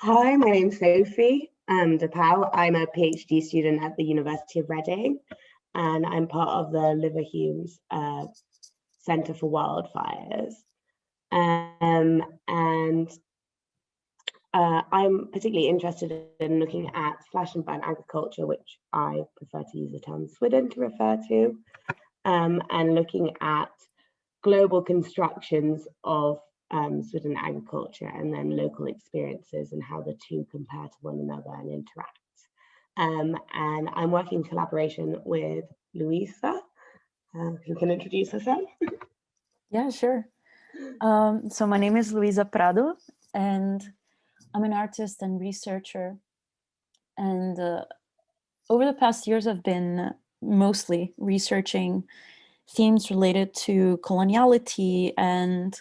Hi, my name's Sophie De Pauw. I'm a PhD student at the University of Reading, and I'm part of the Liver Humes Centre for Wildfires. And I'm particularly interested in looking at slash and burn agriculture, which I prefer to use the term swidden to refer to, and looking at global constructions of swidden agriculture and then local experiences and how the two compare to one another and interact. And I'm working in collaboration with Luiza, who can introduce herself. Yeah, sure. So my name is Luiza Prado, and I'm an artist and researcher. And over the past years, I've been mostly researching themes related to coloniality and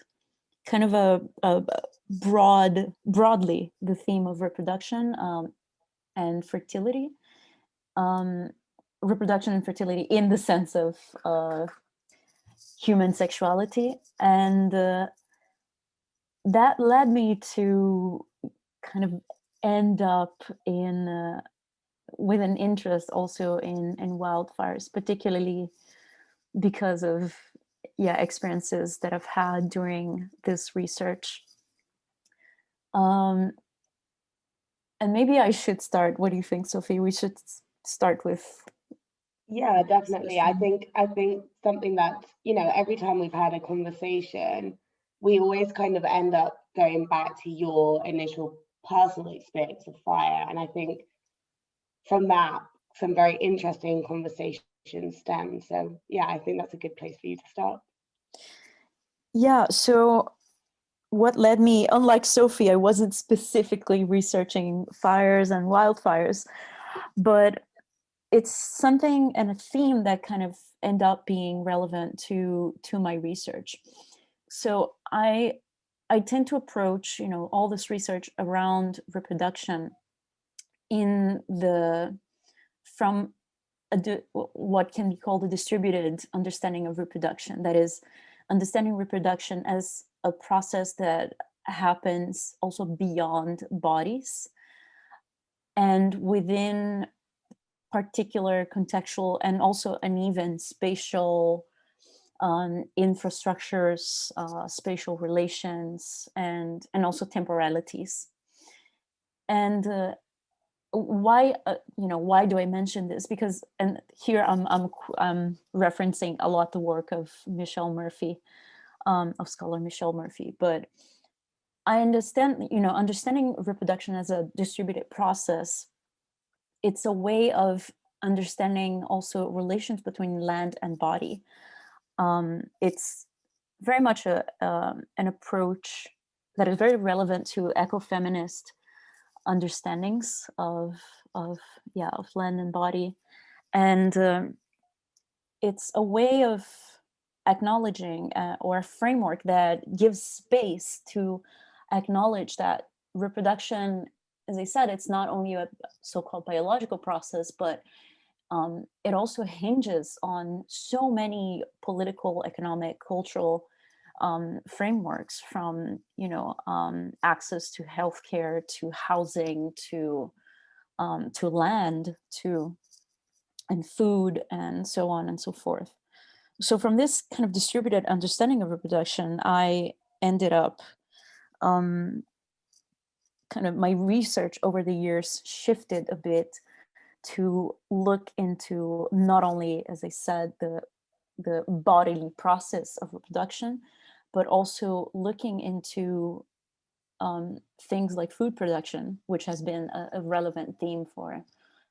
kind of a broadly the theme of reproduction and fertility. Reproduction and fertility in the sense of human sexuality. And that led me to kind of end up in with an interest also in wildfires, particularly because of experiences that I've had during this research. And maybe I should start. What do you think, Sophie? We should start with. Yeah, definitely. I think something that, every time we've had a conversation, we always kind of end up going back to your initial personal experience of fire. And I think from that, some very interesting conversations stem. So yeah, I think that's a good place for you to start. Yeah, so what led me, unlike Sophie, I wasn't specifically researching fires and wildfires, but it's something and a theme that kind of end up being relevant to my research. So I tend to approach, all this research around reproduction from what can be called a distributed understanding of reproduction. That is, understanding reproduction as a process that happens also beyond bodies and within particular contextual and also uneven spatial infrastructures, spatial relations, and also temporalities. And why do I mention this? Because, and here I'm referencing a lot the work of Michelle Murphy, of scholar Michelle Murphy, but I understand, understanding reproduction as a distributed process, it's a way of understanding also relations between land and body. It's very much an approach that is very relevant to ecofeminist understandings of land and body, and it's a way of acknowledging or a framework that gives space to acknowledge that reproduction, as I said, it's not only a so-called biological process, but it also hinges on so many political, economic, cultural frameworks, from access to healthcare, to housing, to land, and food, and so on and so forth. So from this kind of distributed understanding of reproduction, I ended up kind of, my research over the years shifted a bit to look into not only, as I said, the bodily process of reproduction, but also looking into things like food production, which has been a relevant theme for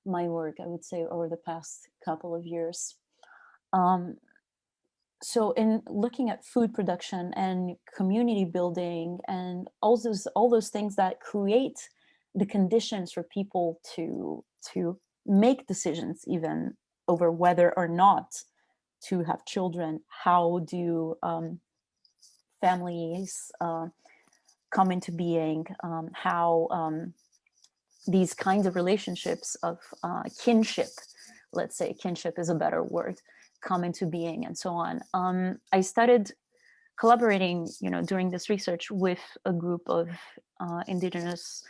my work, I would say, over the past couple of years. So in looking at food production and community building and all those things that create the conditions for people to make decisions even over whether or not to have children, how do families come into being, how these kinds of relationships of kinship, let's say kinship is a better word, come into being, and so on. I started collaborating, during this research with a group of indigenous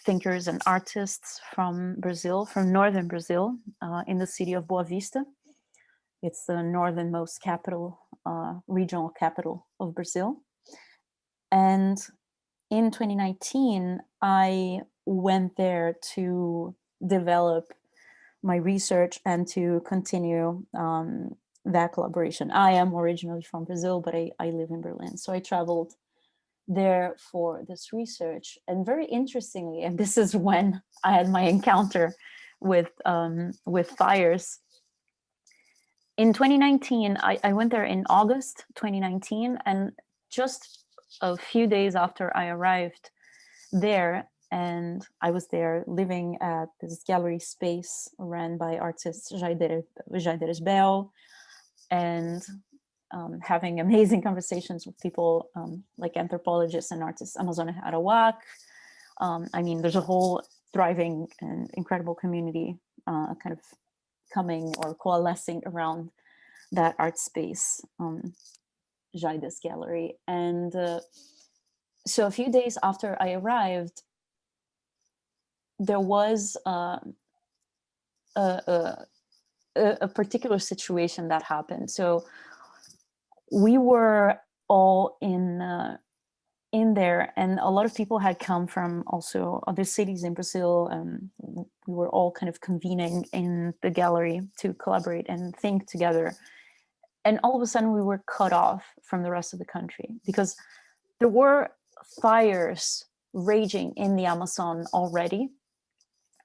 thinkers and artists from Brazil, from northern Brazil, in the city of Boa Vista. It's the northernmost capital, regional capital of Brazil. And in 2019, I went there to develop my research and to continue that collaboration. I am originally from Brazil, but I live in Berlin. So I traveled there for this research. And very interestingly, and this is when I had my encounter with fires. In 2019, I went there in August 2019, and just a few days after I arrived there, and I was there living at this gallery space ran by artist Jaideres Bell, and having amazing conversations with people like anthropologists and artists, Amazona Arawak. I mean, there's a whole thriving and incredible community kind of coming or coalescing around that art space, Jaide's gallery. And so a few days after I arrived, there was a particular situation that happened. So we were all in there, and a lot of people had come from also other cities in Brazil, and we were all kind of convening in the gallery to collaborate and think together. And all of a sudden we were cut off from the rest of the country because there were fires raging in the Amazon already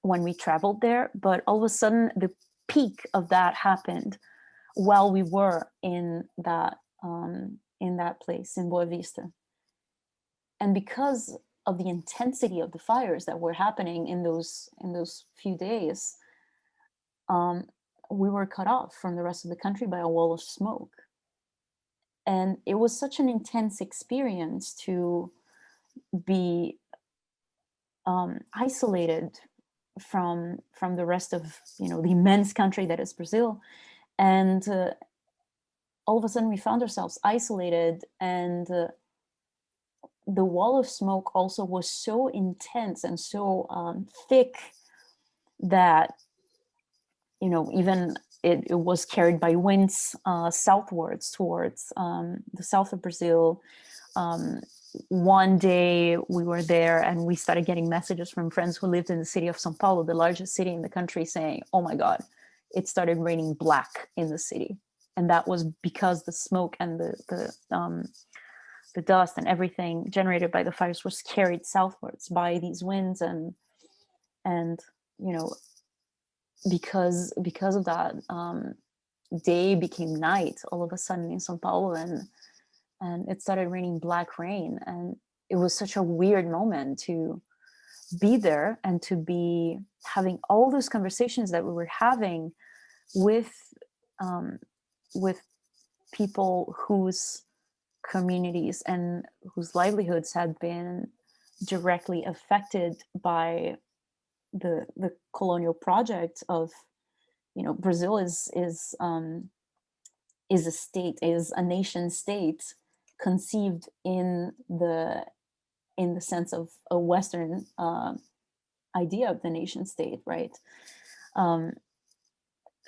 when we traveled there, but all of a sudden the peak of that happened while we were in that place in Boa Vista. And because of the intensity of the fires that were happening in those few days, we were cut off from the rest of the country by a wall of smoke. And it was such an intense experience to be isolated from the rest of the immense country that is Brazil, and all of a sudden we found ourselves isolated, and the wall of smoke also was so intense and so thick that even it was carried by winds southwards towards the south of Brazil. One day we were there and we started getting messages from friends who lived in the city of São Paulo, the largest city in the country, saying, oh my God, it started raining black in the city. And that was because the smoke and the dust and everything generated by the fires was carried southwards by these winds, and because of that, day became night all of a sudden in São Paulo, and it started raining black rain. And it was such a weird moment to be there and to be having all those conversations that we were having with people whose communities and whose livelihoods had been directly affected by the colonial project of, Brazil is a nation state conceived in the sense of a Western idea of the nation state, right?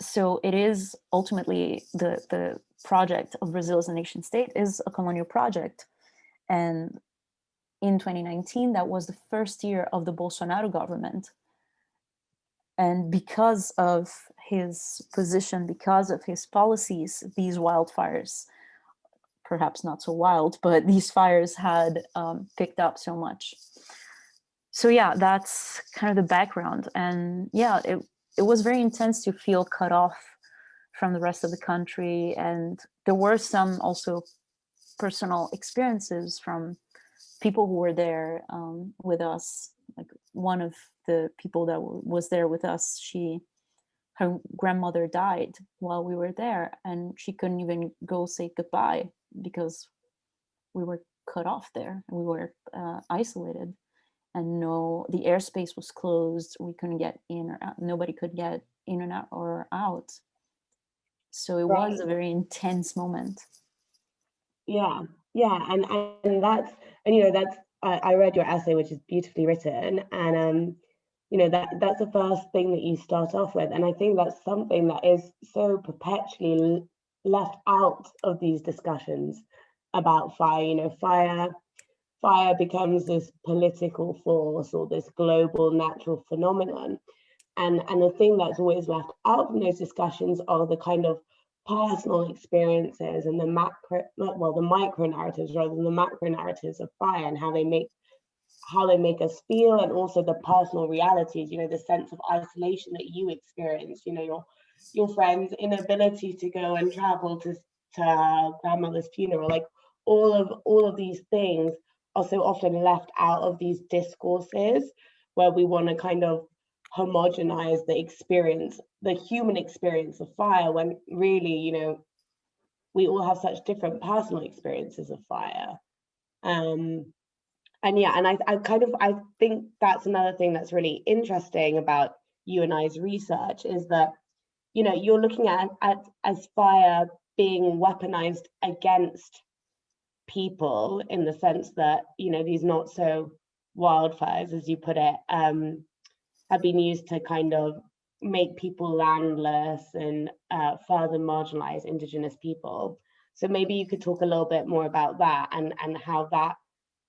So it is ultimately the project of Brazil as a nation state is a colonial project. And in 2019, that was the first year of the Bolsonaro government. And because of his position, because of his policies, these wildfires, perhaps not so wild, but these fires had picked up so much. So yeah, that's kind of the background. And yeah, it was very intense to feel cut off from the rest of the country. And there were some also personal experiences from people who were there with us. Like one of the people that was there with us, her grandmother died while we were there, and she couldn't even go say goodbye because we were cut off there. We were isolated, and the airspace was closed. We couldn't get in or out. Nobody could get in and out or out. So it was a very intense moment. Yeah, and that's I read your essay, which is beautifully written, and you know, that's the first thing that you start off with, and I think that's something that is so perpetually left out of these discussions about fire. You know, fire becomes this political force or this global natural phenomenon, and the thing that's always left out from those discussions are the kind of personal experiences and the micro narratives rather than the macro narratives of fire, and how they make us feel, and also the personal realities, you know, the sense of isolation that you experience, you know, your friend's inability to go and travel to grandmother's funeral, like all of these things are so often left out of these discourses where we want to kind of homogenize the experience, the human experience of fire, when really, you know, we all have such different personal experiences of fire. And yeah, and I think that's another thing that's really interesting about you and I's research, is that, you know, you're looking at as fire being weaponized against people, in the sense that, you know, these not so wildfires, as you put it, have been used to kind of make people landless and further marginalize Indigenous people. So maybe you could talk a little bit more about that, and how that,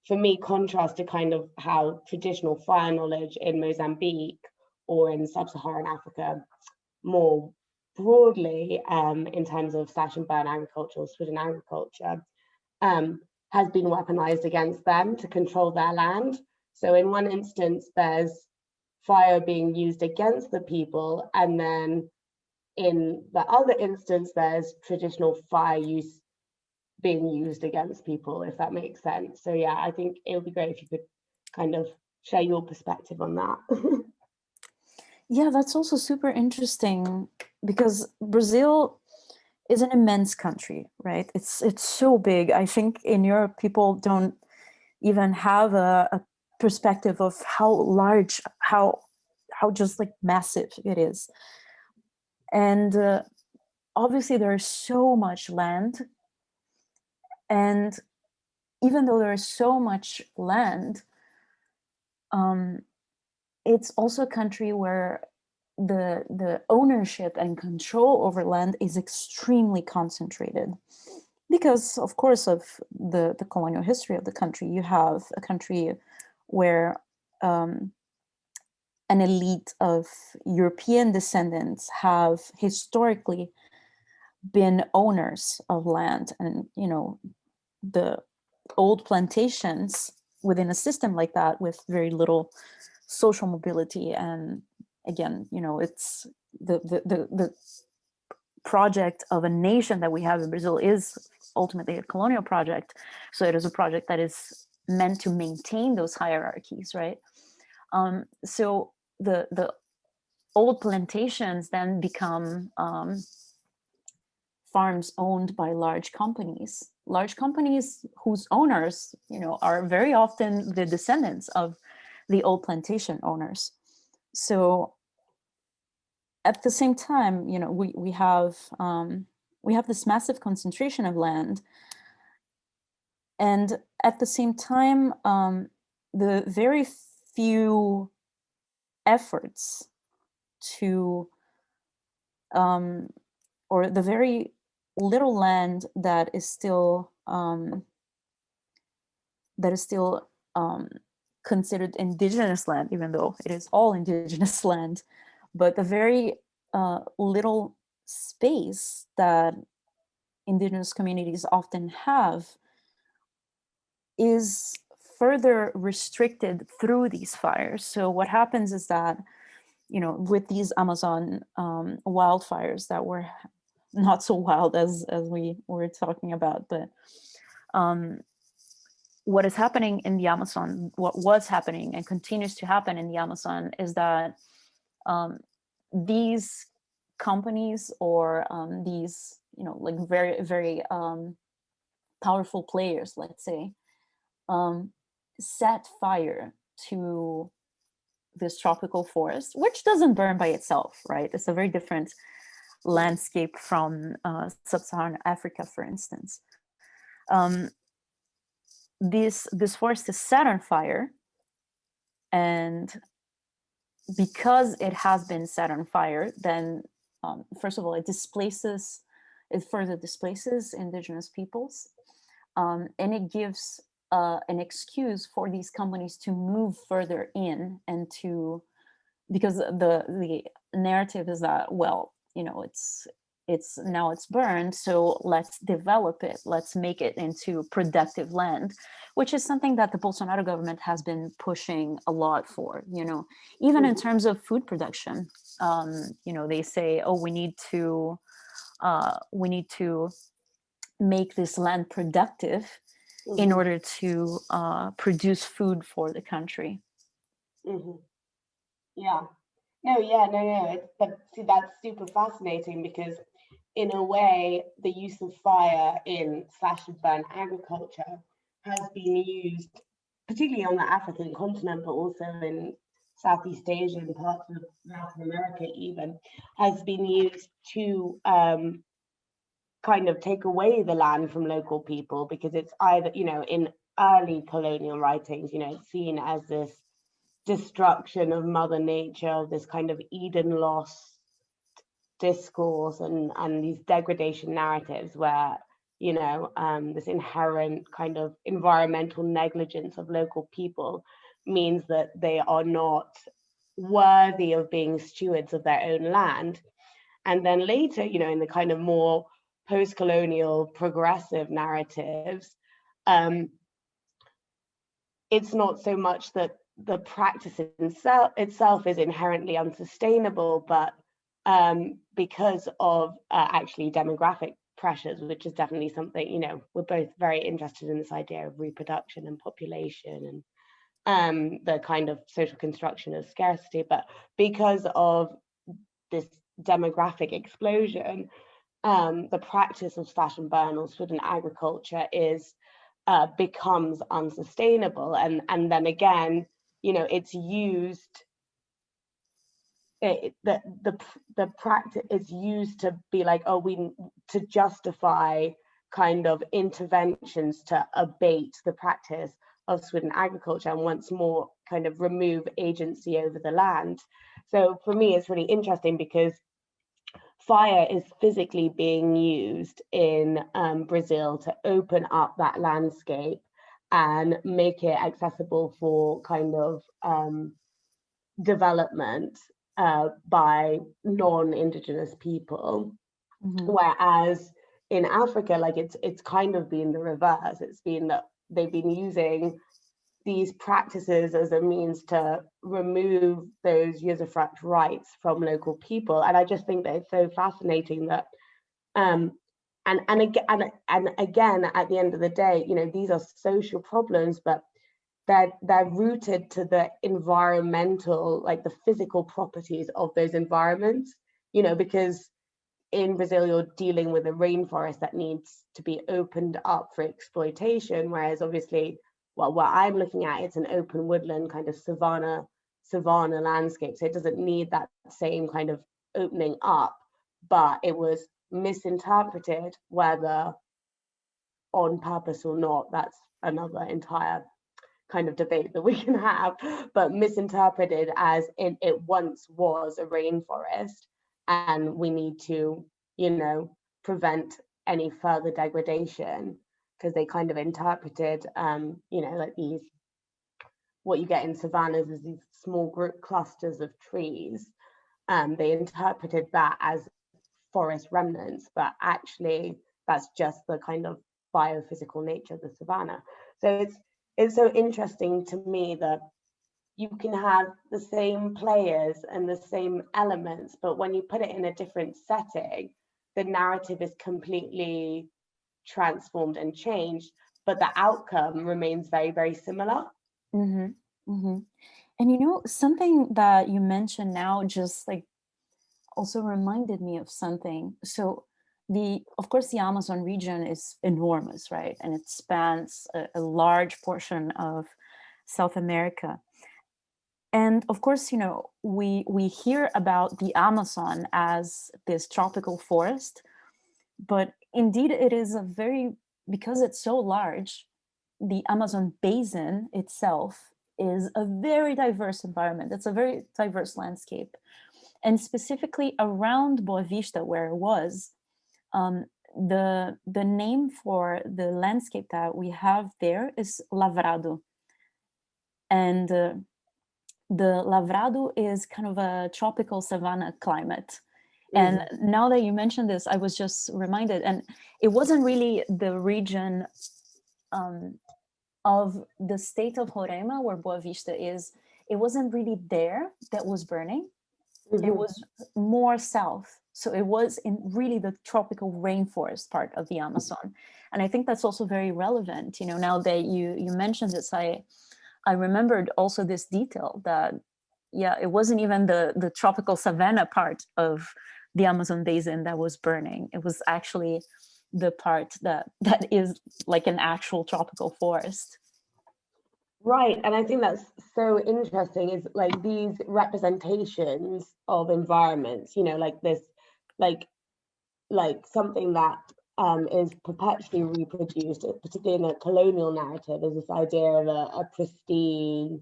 for me, contrasts to kind of how traditional fire knowledge in Mozambique or in sub-Saharan Africa more broadly, in terms of slash and burn agriculture or swidden agriculture, has been weaponized against them to control their land. So in one instance, there's fire being used against the people, and then in the other instance, there's traditional fire use being used against people, if that makes sense. So yeah, I think it would be great if you could kind of share your perspective on that. Yeah, that's also super interesting, because Brazil is an immense country, right? It's so big. I think in Europe, people don't even have a perspective of how large, how just like massive it is. And obviously there is so much land. And even though there is so much land, it's also a country where the ownership and control over land is extremely concentrated, because of course of the colonial history of the country. You have a country where an elite of European descendants have historically been owners of land, and you know, the old plantations within a system like that, with very little social mobility. And again, you know, it's the project of a nation that we have in Brazil is ultimately a colonial project. So it is a project that is meant to maintain those hierarchies, right? So the old plantations then become farms owned by large companies whose owners, you know, are very often the descendants of the old plantation owners. So at the same time, you know, we have this massive concentration of land, and at the same time, the very few efforts to or the very little land that is still considered indigenous land, even though it is all indigenous land, but the very little space that indigenous communities often have is further restricted through these fires. So what happens is that, you know, with these Amazon wildfires that were not so wild as we were talking about, but what is happening in the Amazon, what was happening and continues to happen in the Amazon, is that these companies or these, you know, like very, very powerful players, let's say, set fire to this tropical forest, which doesn't burn by itself, right? It's a very different landscape from sub-Saharan Africa, for instance. this forest is set on fire, and because it has been set on fire, then first of all, it further displaces indigenous peoples, and it gives an excuse for these companies to move further in, and because the narrative is that, well, it's burned, so let's develop it, let's make it into productive land, which is something that the Bolsonaro government has been pushing a lot for, even in terms of food production. They say, oh, we need to make this land productive in order to produce food for the country. Yeah. No. But see, that's super fascinating, because in a way, the use of fire in slash and burn agriculture has been used, particularly on the African continent, but also in Southeast Asia and parts of Latin America even, has been used to kind of take away the land from local people, because it's either, in early colonial writings, it's seen as this destruction of Mother Nature, this kind of Eden lost discourse, and these degradation narratives where, this inherent kind of environmental negligence of local people means that they are not worthy of being stewards of their own land. And then later, in the kind of more post-colonial progressive narratives, it's not so much that the practice itself is inherently unsustainable, but because of actually demographic pressures, which is definitely something, we're both very interested in, this idea of reproduction and population and the kind of social construction of scarcity. But because of this demographic explosion, the practice of slash and burn or swidden agriculture becomes unsustainable, and then again, it's used. The practice is used to be like, to justify kind of interventions to abate the practice of swidden agriculture, and once more kind of remove agency over the land. So for me, it's really interesting, because fire is physically being used in Brazil to open up that landscape and make it accessible for kind of development by non-indigenous people. Whereas in Africa, like it's kind of been the reverse. It's been that they've been using these practices as a means to remove those usufruct rights from local people. And I just think that it's so fascinating that and again, at the end of the day, these are social problems, but they're rooted to the environmental, like the physical properties of those environments, because in Brazil, you're dealing with a rainforest that needs to be opened up for exploitation, whereas obviously, well, what I'm looking at, it's an open woodland kind of savanna landscape, so it doesn't need that same kind of opening up, but it was misinterpreted, whether on purpose or not, that's another entire kind of debate that we can have, but misinterpreted as it once was a rainforest, and we need to, prevent any further degradation, because they kind of interpreted, like these, what you get in savannas is these small group clusters of trees. They interpreted that as forest remnants, but actually that's just the kind of biophysical nature of the savanna. So it's so interesting to me that you can have the same players and the same elements, but when you put it in a different setting, the narrative is completely transformed and changed, but the outcome remains very, very similar. And something that you mentioned now just like also reminded me of something. So of course, the Amazon region is enormous, right? And it spans a large portion of South America. And of course, we hear about the Amazon as this tropical forest, but indeed it is because it's so large, the Amazon basin itself is a very diverse environment. It's a very diverse landscape. And specifically around Boa Vista, where it was, the name for the landscape that we have there is Lavrado. And the Lavrado is kind of a tropical savanna climate. And now that you mentioned this, I was just reminded, and it wasn't really the region of the state of Roraima where Boa Vista is, it wasn't really there that was burning. It was more south. So it was in really the tropical rainforest part of the Amazon. And I think that's also very relevant. You know, now that you mentioned this, I remembered also this detail that, yeah, it wasn't even the tropical savanna part of the Amazon basin that was burning. It was actually the part that is like an actual tropical forest. Right, and I think that's so interesting, is like these representations of environments, you know, like this, like something that is perpetually reproduced, particularly in a colonial narrative, is this idea of a pristine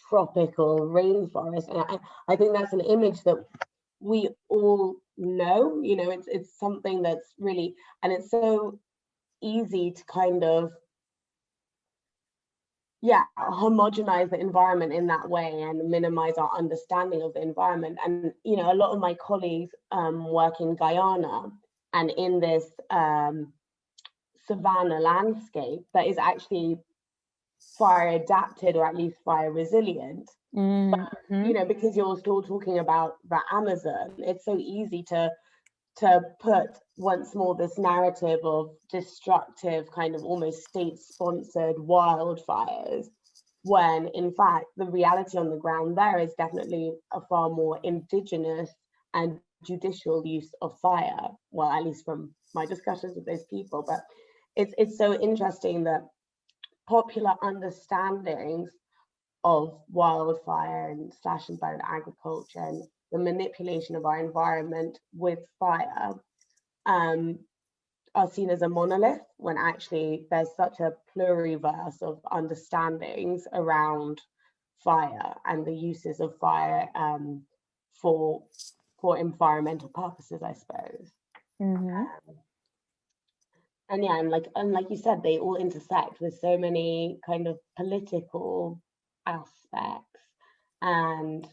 tropical rainforest. And I think that's an image that we all know, you know, it's something that's really, and it's so easy to kind of, yeah, homogenize the environment in that way and minimize our understanding of the environment. And, you know, a lot of my colleagues work in Guyana, and in this savanna landscape that is actually fire adapted, or at least fire resilient. But, you know, because you're still talking about the Amazon, it's so easy to put once more this narrative of destructive, kind of almost state-sponsored wildfires, when in fact the reality on the ground there is definitely a far more indigenous and judicial use of fire. Well, at least from my discussions with those people. But it's so interesting that popular understandings of wildfire and slash and burn agriculture and the manipulation of our environment with fire are seen as a monolith, when actually there's such a pluriverse of understandings around fire and the uses of fire for environmental purposes, I suppose. And yeah, and like you said, they all intersect with so many kind of political aspects and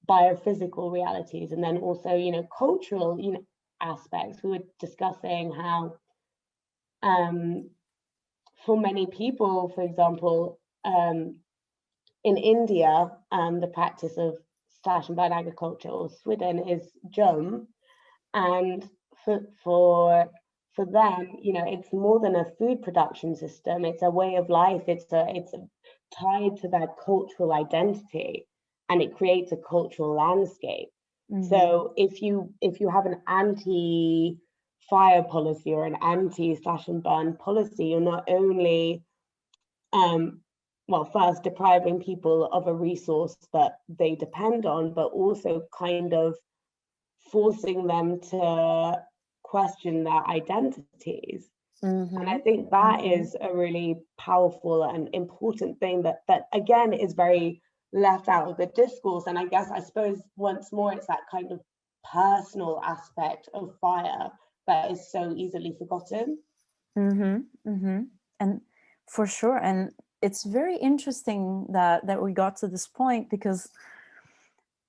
biophysical realities, and then also, you know, cultural, you know, aspects. We were discussing how for many people, for example, in India, the practice of slash and burn agriculture, or swidden, is jom, and for them, you know, it's more than a food production system. It's a way of life. It's tied to their cultural identity, and it creates a cultural landscape. So if you have an anti-fire policy or an anti-slash and burn policy, you're not only well, first depriving people of a resource that they depend on, but also kind of forcing them to question their identities. And I think that is a really powerful and important thing that again is very left out of the discourse. And I suppose once more, it's that kind of personal aspect of fire that is so easily forgotten. And for sure, and it's very interesting that we got to this point, because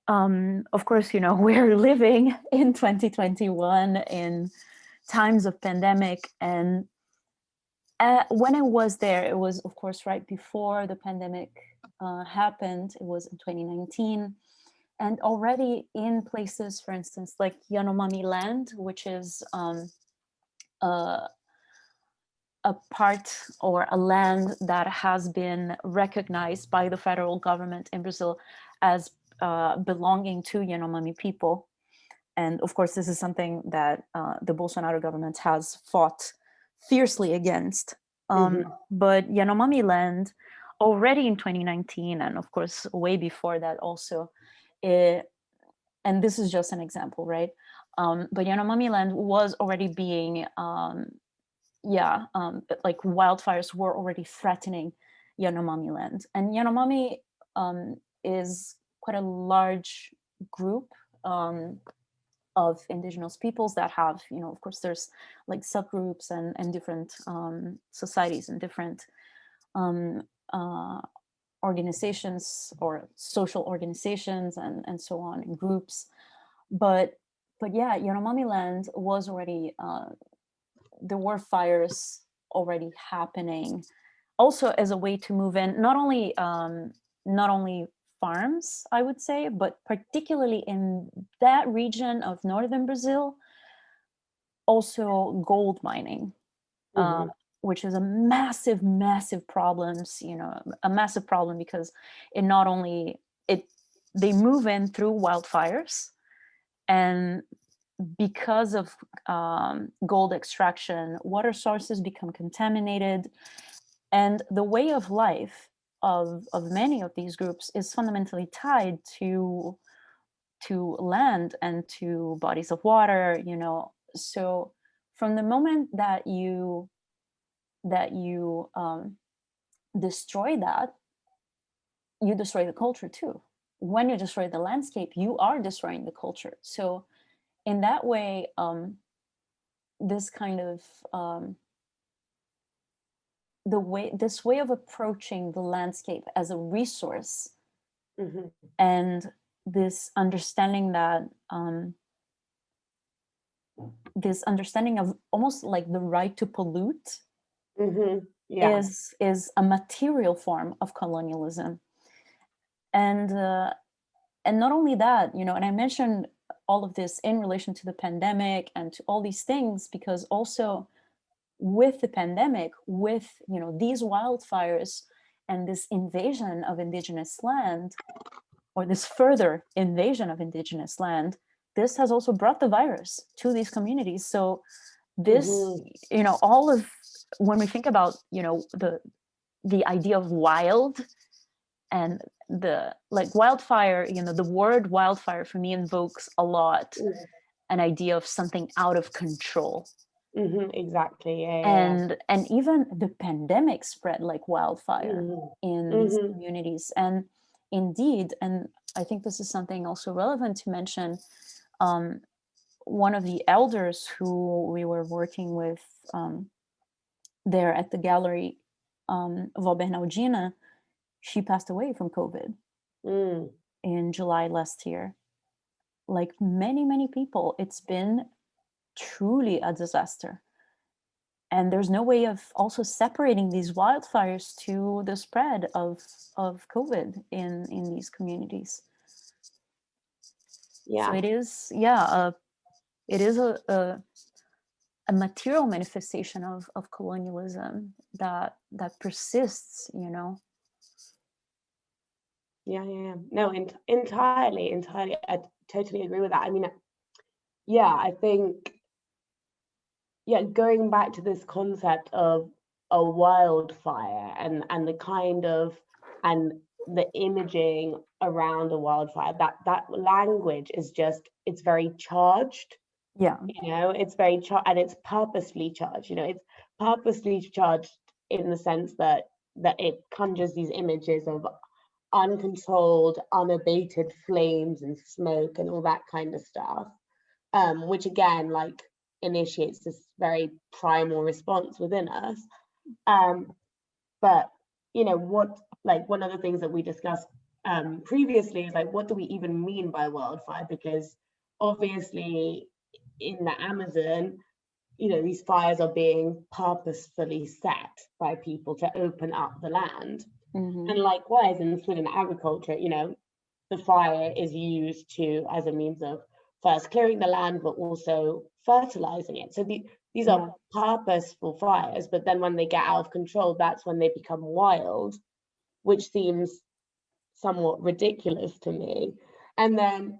of course, you know, we're living in 2021 in times of pandemic, and when I was there, it was of course right before the pandemic happened. It was in 2019, and already in places, for instance, like Yanomami land, which is a part or a land that has been recognized by the federal government in Brazil as belonging to Yanomami people. And of course, this is something that the Bolsonaro government has fought fiercely against. But Yanomami land, already in 2019, and of course, way before that also, and this is just an example, right? But Yanomami land was already being but like wildfires were already threatening Yanomami land. And Yanomami is quite a large group of indigenous peoples that have, of course, there's like subgroups and different societies and different organizations or social organizations and so on, and groups. But yeah, Yanomami land was already, there were fires already happening, also as a way to move in, not only farms, I would say, but particularly in that region of northern Brazil, also gold mining, which is a massive, massive problems, a massive problem, because it not only, they move in through wildfires, and because of gold extraction, water sources become contaminated, and the way of life of many of these groups is fundamentally tied to land and to bodies of water, So from the moment that you destroy that, you destroy the culture too. When you destroy the landscape, you are destroying the culture. So in that way, this kind of this way of approaching the landscape as a resource, and this understanding that this understanding of almost like the right to pollute is a material form of colonialism. And not only that, and I mentioned all of this in relation to the pandemic and to all these things, because also with the pandemic, with these wildfires and this invasion of indigenous land, or this further invasion of indigenous land, this has also brought the virus to these communities. So this, all of, when we think about, the idea of wild and the like wildfire, the word wildfire for me invokes a lot an idea of something out of control. Exactly. And even the pandemic spread like wildfire in these communities. And indeed, and I think this is something also relevant to mention, one of the elders who we were working with there at the gallery, Vó Bernardina, she passed away from COVID in July last year. Like many, many people, it's been truly a disaster. And there's no way of also separating these wildfires to the spread of COVID in these communities. Yeah. So it is, it is a material manifestation of colonialism that persists, Yeah. No, entirely. I totally agree with that. I mean, I think, going back to this concept of a wildfire and the kind of, and the imaging around a wildfire, that language is just, it's very charged. It's very charged, and it's purposely charged. It's purposely charged in the sense that it conjures these images of uncontrolled, unabated flames and smoke and all that kind of stuff, which again, like, initiates this very primal response within us. But what, like, one of the things that we discussed previously is, like, what do we even mean by wildfire? Because obviously in the Amazon, these fires are being purposefully set by people to open up the land. And likewise in swidden agriculture, the fire is used as a means of first clearing the land, but also fertilizing it. So these are purposeful fires, but then when they get out of control, that's when they become wild, which seems somewhat ridiculous to me. And then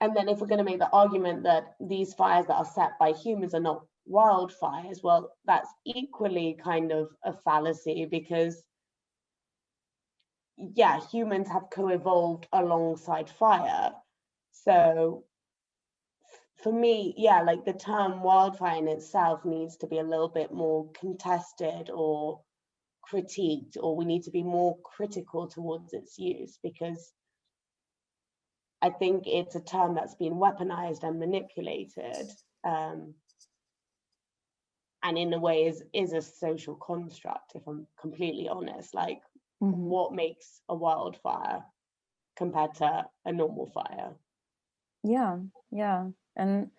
if we're going to make the argument that these fires that are set by humans are not wildfires, well, that's equally kind of a fallacy, because humans have co-evolved alongside fire. So for me, yeah, like the term wildfire in itself needs to be a little bit more contested or critiqued, or we need to be more critical towards its use, because I think it's a term that's been weaponized and manipulated, and in a way is a social construct, if I'm completely honest. Like, what makes a wildfire compared to a normal fire? Yeah, yeah. And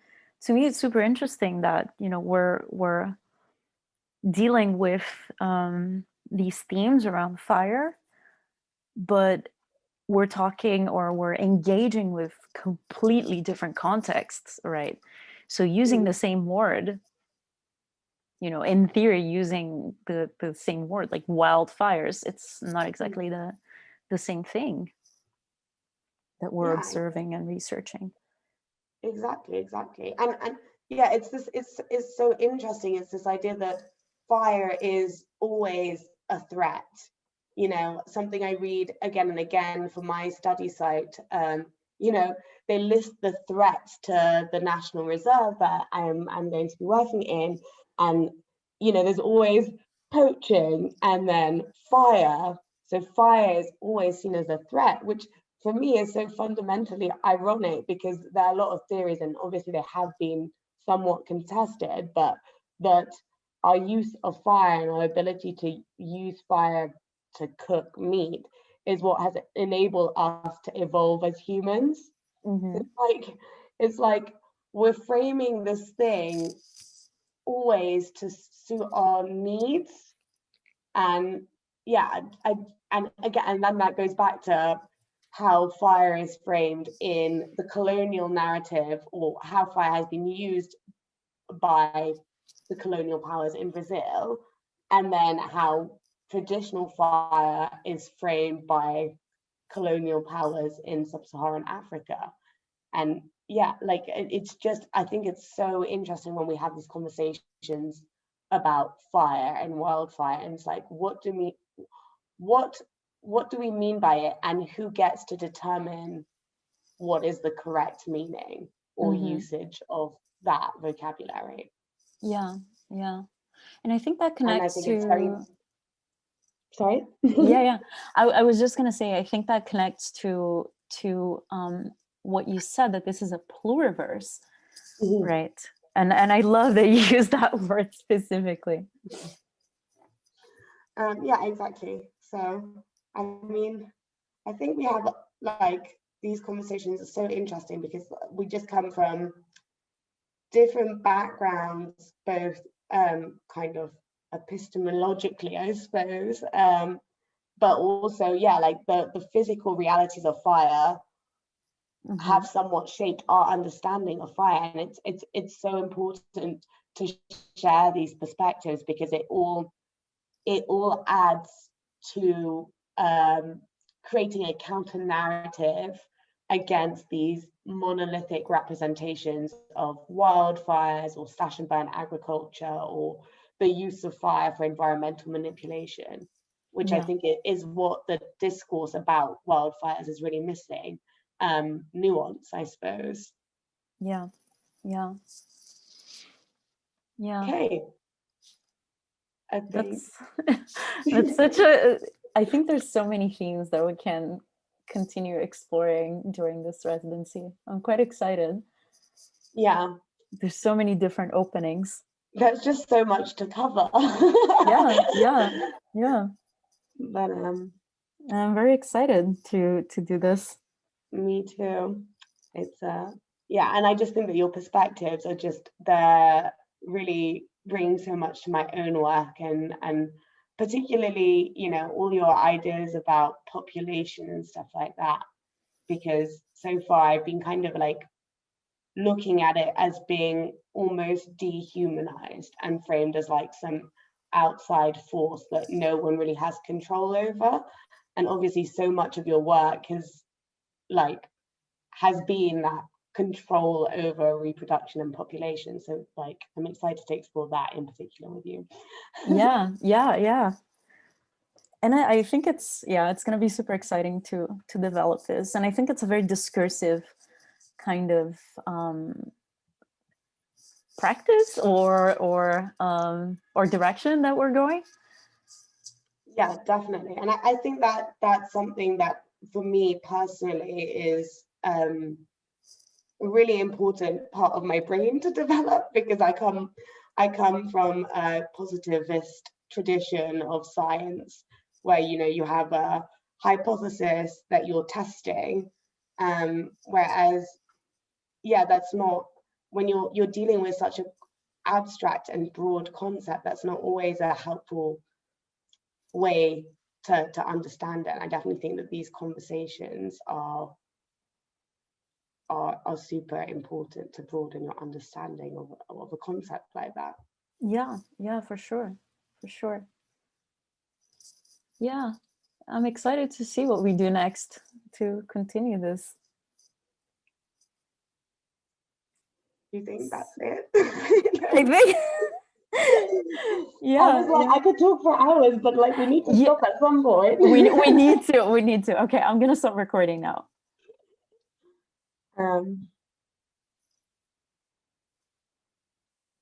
to me, it's super interesting that, you know, we're dealing with these themes around fire, but we're talking or we're engaging with completely different contexts, right? So using the same word, you know, in theory, using the same word, like wildfires, it's not exactly the same thing that we're Yeah, observing and researching. exactly. And yeah, it's so interesting. It's this idea that fire is always a threat. You know, something I read again and again for my study site. You know, they list the threats to the National Reserve that I'm going to be working in, and you know, there's always poaching and then fire. So fire is always seen as a threat, which for me is so fundamentally ironic, because there are a lot of theories, and obviously they have been somewhat contested, but that our use of fire and our ability to use fire to cook meat is what has enabled us to evolve as humans. It's like we're framing this thing always to suit our needs. And yeah, and again, and then that goes back to how fire is framed in the colonial narrative, or how fire has been used by the colonial powers in Brazil, and then how traditional fire is framed by colonial powers in sub-Saharan Africa. And yeah, like it's just, I think it's so interesting when we have these conversations about fire and wildfire, and it's like, what do we mean by it, and who gets to determine what is the correct meaning or usage of that vocabulary? Yeah, yeah. And I think that And I connects think it's very, to, sorry. yeah. I was just gonna say, I think that connects to what you said, that this is a pluriverse, right? And I love that you use that word specifically. Yeah, exactly. So I mean, I think we have, like, these conversations are so interesting because we just come from different backgrounds, both kind of epistemologically, I suppose, but also, yeah, like the physical realities of fire have somewhat shaped our understanding of fire, and it's so important to share these perspectives, because it all adds to creating a counter narrative against these monolithic representations of wildfires or slash and burn agriculture, or the use of fire for environmental manipulation, which I think is what the discourse about wildfires is really missing. Nuance, I suppose. Yeah. Okay. I think That's such a, I think there's so many themes that we can continue exploring during this residency. I'm quite excited. Yeah, There's so many different openings. there's just so much to cover. Yeah. But I'm very excited to do this. me too. It's yeah, and I just think that your perspectives are just, they're really bringing so much to my own work, and particularly, you know, all your ideas about population and stuff like that, because so far I've been kind of like looking at it as being almost dehumanized and framed as like some outside force that no one really has control over. And obviously so much of your work has been that control over reproduction and population. So like I'm excited to explore that in particular with you. Yeah. And I think it's going to be super exciting to develop this. And I think it's a very discursive kind of practice or direction that we're going? Yeah, definitely. And I think that that's something that for me personally is a really important part of my brain to develop, because I come from a positivist tradition of science where, you know, you have a hypothesis that you're testing, whereas, yeah, that's not, when you're dealing with such an abstract and broad concept, that's not always a helpful way to understand it. And I definitely think that these conversations are super important to broaden your understanding of a concept like that. Yeah, for sure. Yeah, I'm excited to see what we do next to continue this. Do you think that's it? I think yeah, I was like, I could talk for hours, but like we need to stop at some point. we need to. Okay, I'm gonna stop recording now.